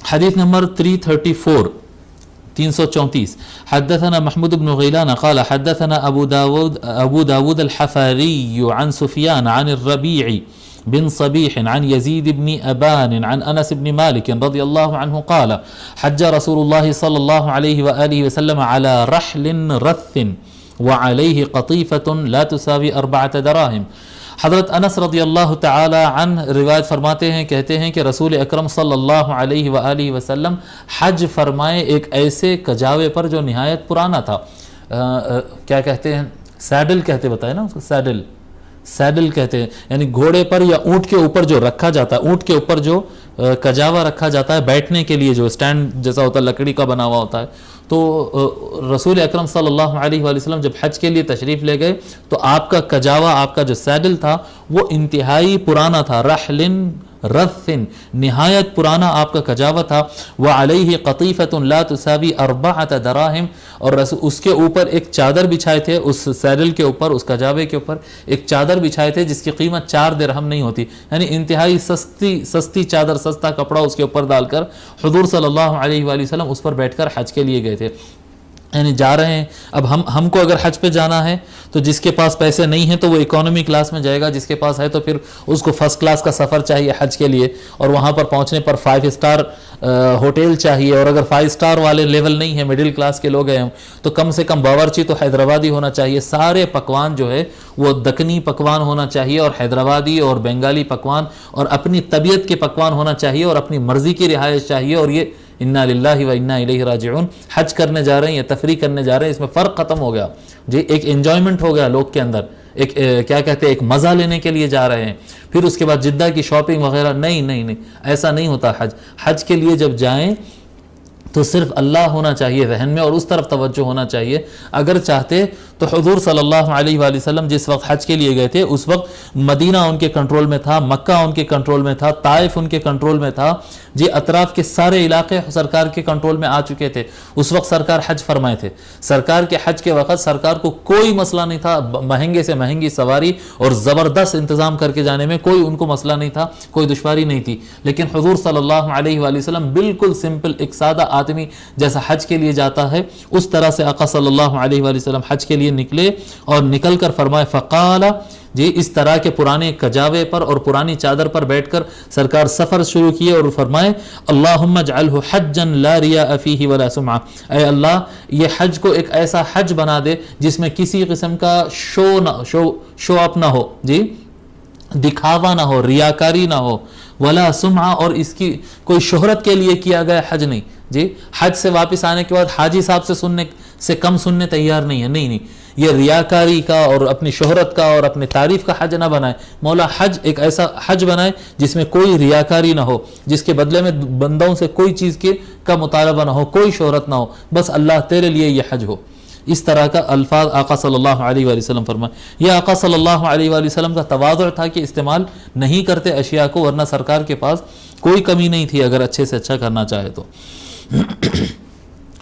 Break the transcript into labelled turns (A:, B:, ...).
A: حدیث نمبر 334 حدثنا محمود بن غيلان قال حدثنا أبو داود الحفاري عن سفيان عن الربيع بن صبيح عن يزيد بن أبان عن أنس بن مالك رضي الله عنه قال حج رسول الله صلى الله عليه وآله وسلم على رحل رث وعليه قطيفة لا تساوي 4 دراهم. حضرت انس رضی اللہ تعالی عنہ روایت فرماتے ہیں، کہتے ہیں کہ رسول اکرم صلی اللہ علیہ وآلہ وسلم حج فرمائے ایک ایسے کجاوے پر جو نہایت پرانا تھا. کیا کہتے ہیں؟ سیڈل کہتے، بتائے نا اس کو، سیڈل کہتے ہیں، یعنی گھوڑے پر یا اونٹ کے اوپر جو رکھا جاتا ہے، اونٹ کے اوپر جو کجاوا رکھا جاتا ہے بیٹھنے کے لیے، جو سٹینڈ جیسا ہوتا ہے لکڑی کا بنا ہوا ہوتا ہے. تو رسول اکرم صلی اللہ علیہ وآلہ وسلم جب حج کے لیے تشریف لے گئے تو آپ کا کجاوا، آپ کا جو سیڈل تھا وہ انتہائی پرانا تھا. رحل رث، نہایت پرانا آپ کا کجاوا تھا. وعلیہ قطیفۃ لا تساوی 4 دراہم، اور اس کے اوپر ایک چادر بچھائے تھے، اس سیڈل کے اوپر، اس کجاوے کے اوپر ایک چادر بچھائے تھے جس کی قیمت 4 درہم نہیں ہوتی، یعنی انتہائی سستی چادر، سستا کپڑا اس کے اوپر ڈال کر حضور صلی اللہ علیہ وآلہ وسلم اس پر بیٹھ کر حج کے لیے گئے تھے. یعنی جا رہے ہیں. اب ہم کو اگر حج پہ جانا ہے تو جس کے پاس پیسے نہیں ہیں تو وہ اکانومی کلاس میں جائے گا، جس کے پاس ہے تو پھر اس کو فرسٹ کلاس کا سفر چاہیے حج کے لیے، اور وہاں پر پہنچنے پر 5 اسٹار ہوٹل چاہیے، اور اگر 5 اسٹار والے لیول نہیں ہے، مڈل کلاس کے لوگ ہیں ہم، تو کم سے کم باورچی تو حیدرآبادی ہونا چاہیے. سارے پکوان جو ہے وہ دکنی پکوان ہونا چاہیے، اور حیدرآبادی اور بنگالی پکوان، اور اپنی طبیعت کے پکوان ہونا چاہیے، اور اپنی مرضی کی رہائش چاہیے. اور یہ انا للہ و انا الیہ راجعون، حج کرنے جا رہے ہیں یا تفریح کرنے جا رہے ہیں، اس میں فرق ختم ہو گیا جی. ایک انجوائمنٹ ہو گیا لوگ کے اندر، ایک کیا کہتے ہیں، ایک مزہ لینے کے لیے جا رہے ہیں. پھر اس کے بعد جدہ کی شاپنگ وغیرہ، نہیں، ایسا نہیں ہوتا. حج کے لیے جب جائیں تو صرف اللہ ہونا چاہیے ذہن میں، اور اس طرف توجہ ہونا چاہیے. اگر چاہتے تو حضور صلی اللہ علیہ وآلہ وسلم جس وقت حج کے لیے گئے تھے اس وقت مدینہ ان کے کنٹرول میں تھا، مکہ ان کے کنٹرول میں تھا، طائف ان کے کنٹرول میں تھا جی. اطراف کے سارے علاقے سرکار کے کنٹرول میں آ چکے تھے. اس وقت سرکار حج فرمائے تھے. سرکار کے حج کے وقت سرکار کو کوئی مسئلہ نہیں تھا، مہنگے سے مہنگی سواری اور زبردست انتظام کر کے جانے میں کوئی ان کو مسئلہ نہیں تھا، کوئی دشواری نہیں تھی. لیکن حضور صلی اللہ علیہ وآلہ وسلم بالکل سمپل، ایک سادہ آدمی جیسا حج کے لیے جاتا ہے اس طرح سے آقا صلی اللہ علیہ وآلہ وسلم حج کے لیے نکلے، اور نکل کر فرمائے فقال جی. اس طرح کے پرانے کجاوے پر اور پرانی چادر پر بیٹھ کر سرکار سفر شروع کیے اور فرمائے اللہم اجعلہ حجا لا ریاء فیہ ولا سمعہ، اے اللہ یہ حج کو ایک ایسا حج بنا دے جس میں کسی قسم کا شو اپ نہ ہو جی، دکھاوا نہ ہو، ریاکاری نہ ہو، ولا سمعہ، اور اس کی کوئی شہرت کے لیے کیا گیا حج نہیں جی. حج سے واپس آنے کے بعد حاجی صاحب سے کم سننے تیار نہیں ہے، نہیں، یہ ریاکاری کا اور اپنی شہرت کا اور اپنی تعریف کا حج نہ بنائے. مولا حج ایک ایسا حج بنائے جس میں کوئی ریاکاری نہ ہو، جس کے بدلے میں بندوں سے کوئی چیز کا مطالبہ نہ ہو، کوئی شہرت نہ ہو، بس اللہ تیرے لیے یہ حج ہو. اس طرح کا الفاظ آقا صلی اللہ علیہ وآلہ وسلم فرمائے. یہ آقا صلی اللہ علیہ وآلہ وسلم کا تواضع تھا کہ استعمال نہیں کرتے اشیاء کو، ورنہ سرکار کے پاس کوئی کمی نہیں تھی اگر اچھے سے اچھا کرنا چاہے تو.